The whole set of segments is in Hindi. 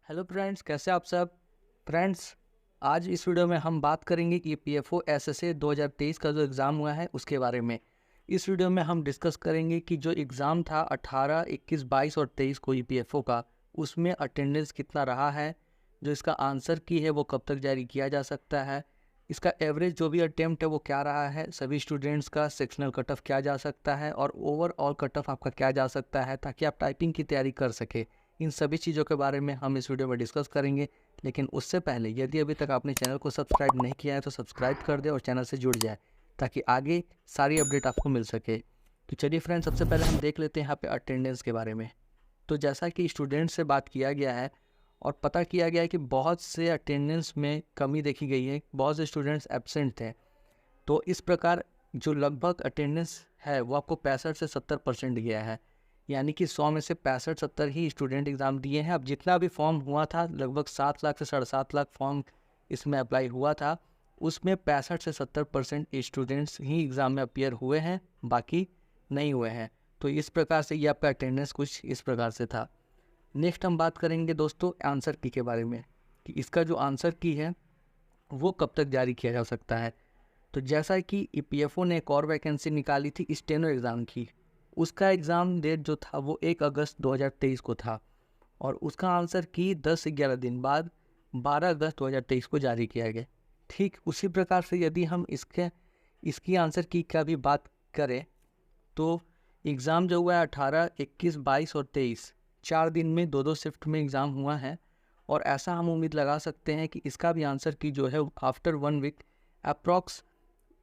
हेलो फ्रेंड्स, कैसे आप सब। फ्रेंड्स, आज इस वीडियो में हम बात करेंगे कि पीएफओ एसएसए 2023 का जो एग्ज़ाम हुआ है उसके बारे में। इस वीडियो में हम डिस्कस करेंगे कि जो एग्ज़ाम था 18, 21, 22 और 23 को ईपीएफओ का, उसमें अटेंडेंस कितना रहा है, जो इसका आंसर की है वो कब तक जारी किया जा सकता है, इसका एवरेज जो भी अटेम्प्ट है वो क्या रहा है, सभी स्टूडेंट्स का सेक्शनल कट ऑफ क्या जा सकता है और ओवरऑल कट ऑफ आपका क्या जा सकता है, ताकि आप टाइपिंग की तैयारी कर सके। इन सभी चीज़ों के बारे में हम इस वीडियो में डिस्कस करेंगे। लेकिन उससे पहले यदि अभी तक आपने चैनल को सब्सक्राइब नहीं किया है तो सब्सक्राइब कर दे और चैनल से जुड़ जाए, ताकि आगे सारी अपडेट आपको मिल सके। तो चलिए फ्रेंड्स, सबसे पहले हम देख लेते हैं यहाँ पे अटेंडेंस के बारे में। तो जैसा कि स्टूडेंट्स से बात किया गया है और पता किया गया है कि बहुत से अटेंडेंस में कमी देखी गई है, बहुत से स्टूडेंट्स एब्सेंट थे। तो इस प्रकार जो लगभग अटेंडेंस है वो आपको 65 से 70% गया है, यानी कि 100 में से 65-70 ही स्टूडेंट एग्ज़ाम दिए हैं। अब जितना भी फॉर्म हुआ था, लगभग 7 लाख से 7.5 लाख फॉर्म इसमें अप्लाई हुआ था, उसमें 65 से 70% स्टूडेंट्स ही एग्ज़ाम में अपीयर हुए हैं, बाकी नहीं हुए हैं। तो इस प्रकार से ये आपका अटेंडेंस कुछ इस प्रकार से था। नेक्स्ट हम बात करेंगे दोस्तों आंसर की के बारे में, कि इसका जो आंसर की है वो कब तक जारी किया जा सकता है। तो जैसा कि ईपीएफओ ने एक और वैकेंसी निकाली थी स्टेनो एग्ज़ाम की, उसका एग्ज़ाम डेट जो था वो 1 अगस्त 2023 को था और उसका आंसर की 10 से 11 दिन बाद 12 अगस्त 2023 को जारी किया गया। ठीक उसी प्रकार से यदि हम इसकी आंसर की का भी बात करें तो एग्ज़ाम जो हुआ है 18, 21, 22 और 23, 4 दिन में 2-2 शिफ्ट में एग्ज़ाम हुआ है। और ऐसा हम उम्मीद लगा सकते हैं कि इसका भी आंसर की जो है आफ्टर 1 वीक अप्रॉक्स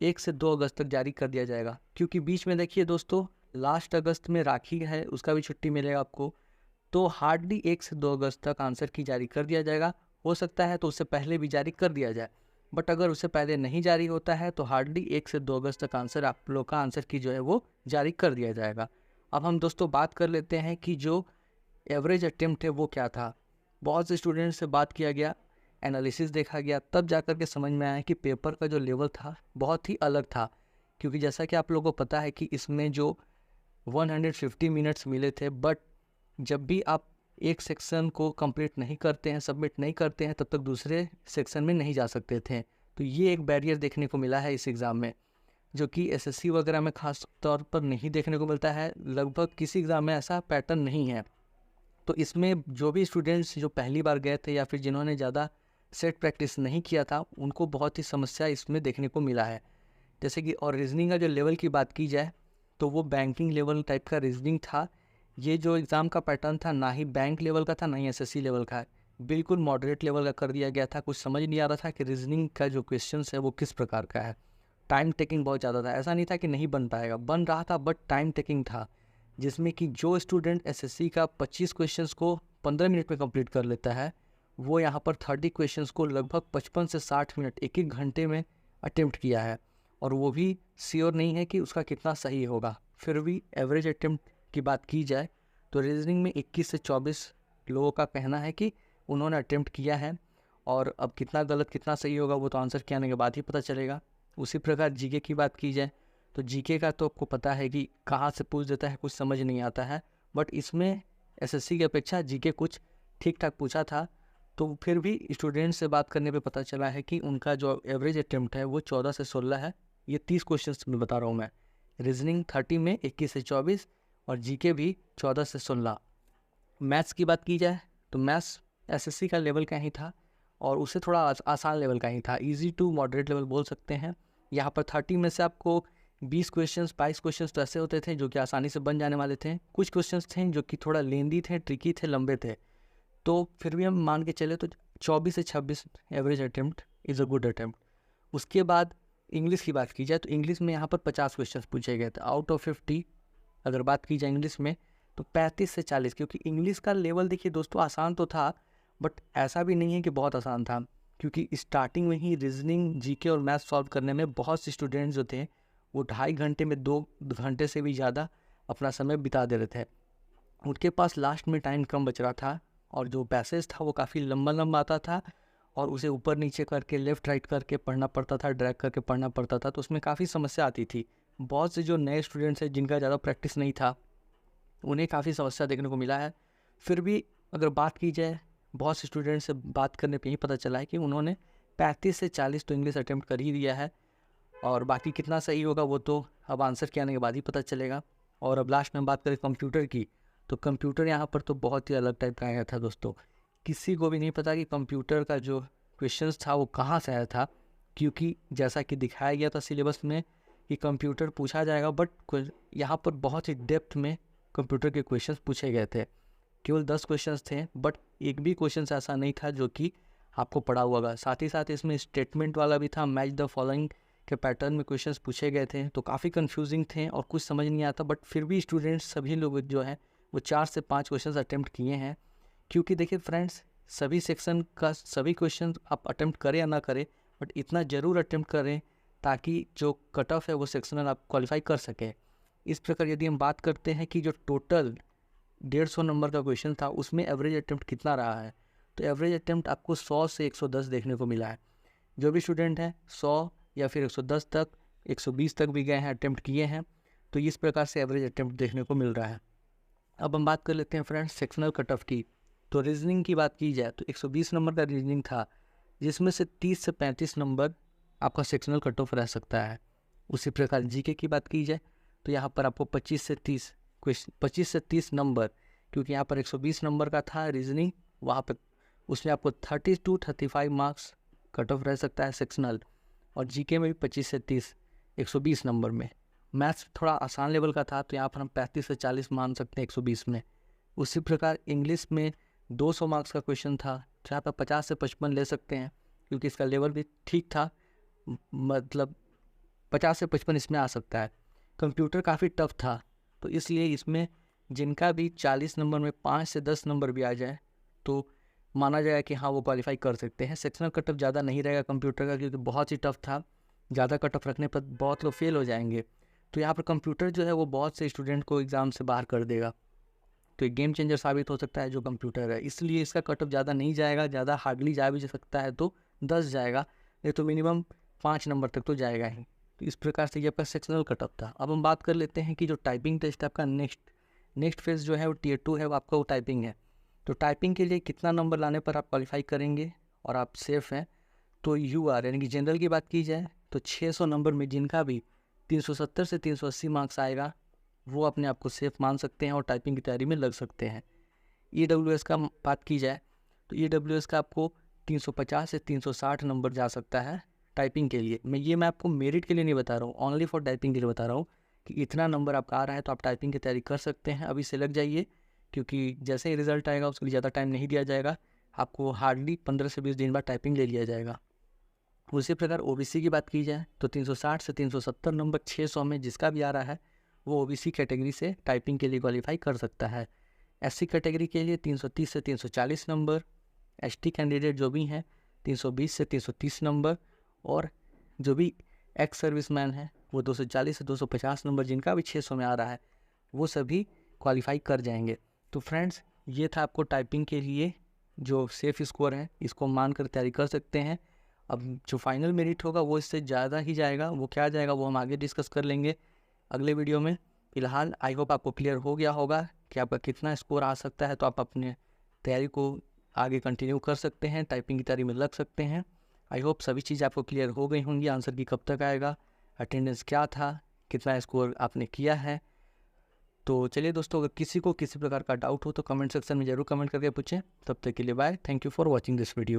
1 से 2 अगस्त तक जारी कर दिया जाएगा। क्योंकि बीच में देखिए दोस्तों, लास्ट अगस्त में राखी है, उसका भी छुट्टी मिलेगा आपको। तो हार्डली 1 से 2 अगस्त तक आंसर की जारी कर दिया जाएगा। हो सकता है तो उससे पहले भी जारी कर दिया जाए, बट अगर उससे पहले नहीं जारी होता है तो हार्डली 1 से 2 अगस्त तक आंसर आप लोग का आंसर की जो है वो जारी कर दिया जाएगा। अब हम दोस्तों बात कर लेते हैं कि जो एवरेज अटेम्प्ट है वो क्या था। बहुत से स्टूडेंट्स से बात किया गया, एनालिसिस देखा गया, तब जाकर के समझ में आया कि पेपर का जो लेवल था बहुत ही अलग था। क्योंकि जैसा कि आप लोगों को पता है कि इसमें जो 150 मिनट्स मिले थे, बट जब भी आप एक सेक्शन को कंप्लीट नहीं करते हैं, सबमिट नहीं करते हैं, तब तक दूसरे सेक्शन में नहीं जा सकते थे। तो ये एक बैरियर देखने को मिला है इस एग्ज़ाम में, जो कि एसएससी वगैरह में ख़ास तौर पर नहीं देखने को मिलता है। लगभग किसी एग्ज़ाम में ऐसा पैटर्न नहीं है। तो इसमें जो भी स्टूडेंट्स जो पहली बार गए थे या फिर जिन्होंने ज़्यादा सेट प्रैक्टिस नहीं किया था, उनको बहुत ही समस्या इसमें देखने को मिला है। जैसे कि और रीजनिंग का जो लेवल की बात की जाए तो वो बैंकिंग लेवल टाइप का रीजनिंग था। ये जो एग्ज़ाम का पैटर्न था ना ही बैंक लेवल का था ना ही एसएससी लेवल का, बिल्कुल मॉडरेट लेवल का कर दिया गया था। कुछ समझ नहीं आ रहा था कि रीजनिंग का जो क्वेश्चंस है वो किस प्रकार का है। टाइम टेकिंग बहुत ज़्यादा था, ऐसा नहीं था कि नहीं बन पाएगा, बन रहा था, बट टाइम टेकिंग था। जिसमें कि जो स्टूडेंट एसएससी का 25 क्वेश्चंस को 15 मिनट में कंप्लीट कर लेता है, वो यहाँ पर 30 क्वेश्चंस को लगभग 55 से 60 मिनट, एक एक घंटे में अटेम्प्ट किया है। और वो भी श्योर नहीं है कि उसका कितना सही होगा। फिर भी एवरेज अटेम्प्ट की बात की जाए तो रीजनिंग में 21 से 24 लोगों का कहना है कि उन्होंने अटेम्प्ट किया है। और अब कितना गलत कितना सही होगा वो तो आंसर के आने के बाद ही पता चलेगा। उसी प्रकार जीके की बात की जाए तो जीके का तो आपको पता है कि कहाँ से पूछ देता है, कुछ समझ नहीं आता है। बट इसमें एसएससी की अपेक्षा जीके कुछ ठीक ठाक पूछा था। तो फिर भी स्टूडेंट से बात करने पे पता चला है कि उनका जो एवरेज अटेम्प्ट है वो 14 से 16 है। ये 30 क्वेश्चंस में बता रहा हूँ मैं। रीजनिंग 30 में 21 से 24 और जीके भी 14 से 16। मैथ्स की बात की जाए तो मैथ्स एसएससी का लेवल का ही था और उससे थोड़ा आसान लेवल का ही था, इजी टू मॉडरेट लेवल बोल सकते हैं। यहाँ पर 30 में से आपको 20 क्वेश्चंस 22 क्वेश्चंस तो ऐसे होते थे जो कि आसानी से बन जाने वाले थे। कुछ क्वेश्चंस थे जो कि थोड़ा लेंदी थे, ट्रिकी थे, लंबे थे। तो फिर भी हम मान के चले तो 24 से 26 average attempt is a good attempt. उसके बाद इंग्लिश की बात की जाए तो इंग्लिश में यहाँ पर 50 क्वेश्चन पूछे गए थे आउट ऑफ 50। अगर बात की जाए इंग्लिश में तो 35 से 40, क्योंकि इंग्लिश का लेवल देखिए दोस्तों आसान तो था, बट ऐसा भी नहीं है कि बहुत आसान था। क्योंकि स्टार्टिंग में ही रीजनिंग, जीके और मैथ सॉल्व करने में बहुत से स्टूडेंट्स जो थे वो 2.5 घंटे में 2 घंटे से भी ज़्यादा अपना समय बिता दे रहे थे। उनके पास लास्ट में टाइम कम बच रहा था और जो पैसेज था वो काफ़ी लंबा लंबा आता था और उसे ऊपर नीचे करके लेफ़्ट राइट करके पढ़ना पड़ता था, ड्रैग करके पढ़ना पड़ता था। तो उसमें काफ़ी समस्या आती थी। बहुत से जो नए स्टूडेंट्स हैं जिनका ज़्यादा प्रैक्टिस नहीं था, उन्हें काफ़ी समस्या देखने को मिला है। फिर भी अगर बात की जाए बहुत से स्टूडेंट से बात करने पे ही पता चला है कि उन्होंने 35 से 40 तो इंग्लिश अटैम्प्ट कर ही दिया है, और बाकी कितना सही होगा वो तो अब आंसर के आने के बाद ही पता चलेगा। और अब लास्ट में हम बात करें कंप्यूटर की, तो कंप्यूटर यहाँ पर तो बहुत ही अलग टाइप का आया था दोस्तों। किसी को भी नहीं पता कि कंप्यूटर का जो क्वेश्चंस था वो कहाँ से आया था, क्योंकि जैसा कि दिखाया गया था सिलेबस में कि कंप्यूटर पूछा जाएगा, बट यहाँ पर बहुत ही डेप्थ में कंप्यूटर के क्वेश्चंस पूछे गए थे। केवल 10 क्वेश्चंस थे, बट एक भी क्वेश्चन ऐसा नहीं था जो कि आपको पढ़ा हुआ होगा। साथ ही साथ इसमें स्टेटमेंट वाला भी था, मैच द फॉलोइंग के पैटर्न में क्वेश्चंस पूछे गए थे, तो काफ़ी कंफ्यूजिंग थे और कुछ समझ नहीं आता, बट फिर भी स्टूडेंट्स सभी लोग जो हैं वो 4 से 5 क्वेश्चन अटैम्प्ट किए हैं। क्योंकि देखिए फ्रेंड्स, सभी सेक्शन का सभी क्वेश्चन आप अटैम्प्ट करें या ना करें, बट इतना ज़रूर अटैम्प्ट करें ताकि जो कट ऑफ है वो सेक्शनल आप क्वालिफाई कर सकें। इस प्रकार यदि हम बात करते हैं कि जो टोटल 150 नंबर का क्वेश्चन था उसमें एवरेज अटैम्प्ट कितना रहा है, तो एवरेज अटैम्प्ट आपको 100 से 110 देखने को मिला है। जो भी स्टूडेंट हैं 100 या फिर 110 तक, 120 तक भी गए हैं, अटैम्प्ट किए हैं, तो इस प्रकार से एवरेज अटैम्प्ट देखने को मिल रहा है। अब हम बात कर लेते हैं फ्रेंड्स सेक्शनल कट ऑफ की। तो रीजनिंग की बात की जाए तो 120 नंबर का रीजनिंग था, जिसमें से 30 से 35 नंबर आपका सेक्शनल कट ऑफ रह सकता है। उसी प्रकार जीके की बात की जाए तो यहाँ पर आपको 25 से 30 नंबर, क्योंकि यहाँ पर 120 नंबर का था रीजनिंग, वहाँ पर उसमें आपको 30 to 35 मार्क्स कट ऑफ रह सकता है सेक्शनल। और जीके में भी 25 से 30 120 नंबर में। मैथ्स थोड़ा आसान लेवल का था, तो यहाँ पर हम 35 से 40 मान सकते हैं 120 में। उसी प्रकार इंग्लिश में 200 मार्क्स का क्वेश्चन था, तो यहाँ पर 50 से 55 ले सकते हैं, क्योंकि इसका लेवल भी ठीक था, मतलब 50 से 55 इसमें आ सकता है। कंप्यूटर काफ़ी टफ था, तो इसलिए इसमें जिनका भी 40 नंबर में 5 से 10 नंबर भी आ जाए तो माना जाएगा कि हाँ वो क्वालिफाई कर सकते हैं। सेक्शनल कट ऑफ ज़्यादा नहीं रहेगा कंप्यूटर का, क्योंकि बहुत ही टफ था, ज़्यादा कट ऑफ रखने पर बहुत लोग फेल हो जाएंगे। तो यहाँ पर कंप्यूटर जो है वो बहुत से स्टूडेंट को एग्ज़ाम से बाहर कर देगा, तो एक गेम चेंजर साबित हो सकता है जो कंप्यूटर है। इसलिए इसका कट ऑफ ज़्यादा नहीं जाएगा, ज़्यादा हार्डली जा भी सकता है तो 10 जाएगा, नहीं तो मिनिमम 5 नंबर तक तो जाएगा ही। तो इस प्रकार से ये आपका सेक्शनल कट ऑफ था। अब हम बात कर लेते हैं कि जो टाइपिंग टेस्ट आपका नेक्स्ट फेज़ जो है वो Tier 2 है, वो आपका वो टाइपिंग है। तो टाइपिंग के लिए कितना नंबर लाने पर आप क्वालिफाई करेंगे और आप सेफ़ हैं, तो UR यानी कि जनरल की बात की जाए तो 600 नंबर में जिनका भी 370 से 380 मार्क्स आएगा वो अपने आप को सेफ़ मान सकते हैं और टाइपिंग की तैयारी में लग सकते हैं। EWS का बात की जाए तो EWS का आपको 350 से 360 नंबर जा सकता है टाइपिंग के लिए। मैं आपको मेरिट के लिए नहीं बता रहा हूँ, ओनली फॉर टाइपिंग के लिए बता रहा हूँ कि इतना नंबर आपका आ रहा है तो आप टाइपिंग की तैयारी कर सकते हैं। अभी से लग जाइए, क्योंकि जैसे ही रिजल्ट आएगा उसके लिए ज़्यादा टाइम नहीं दिया जाएगा, आपको हार्डली 15 से 20 दिन बाद टाइपिंग ले लिया जाएगा। उसी प्रकार OBC की बात की जाए तो 360 से 370 नंबर 600 में जिसका भी आ रहा है वो OBC कैटेगरी से टाइपिंग के लिए क्वालिफाई कर सकता है। SC कैटेगरी के लिए 330 से 340 नंबर, ST कैंडिडेट जो भी हैं 320 से 330 नंबर, और जो भी एक्स सर्विसमैन है वो 240 से 250 नंबर, जिनका भी 600 में आ रहा है वो सभी क्वालिफाई कर जाएंगे। तो फ्रेंड्स ये था आपको टाइपिंग के लिए जो सेफ़ स्कोर है, इसको मानकर तैयारी कर सकते हैं। अब जो फाइनल मेरिट होगा वो इससे ज़्यादा ही जाएगा, वो क्या जाएगा वो हम आगे डिस्कस कर लेंगे अगले वीडियो में। फ़िलहाल आई होप आपको क्लियर हो गया होगा कि आपका कितना स्कोर आ सकता है, तो आप अपने तैयारी को आगे कंटिन्यू कर सकते हैं, टाइपिंग की तैयारी में लग सकते हैं। आई होप सभी चीज़ आपको क्लियर हो गई होंगी। आंसर की कब तक आएगा, अटेंडेंस क्या था, कितना स्कोर आपने किया है। तो चलिए दोस्तों, अगर किसी को किसी प्रकार का डाउट हो तो कमेंट सेक्शन में ज़रूर कमेंट करके पूछें। तब तक के लिए bye, thank you for watching this video.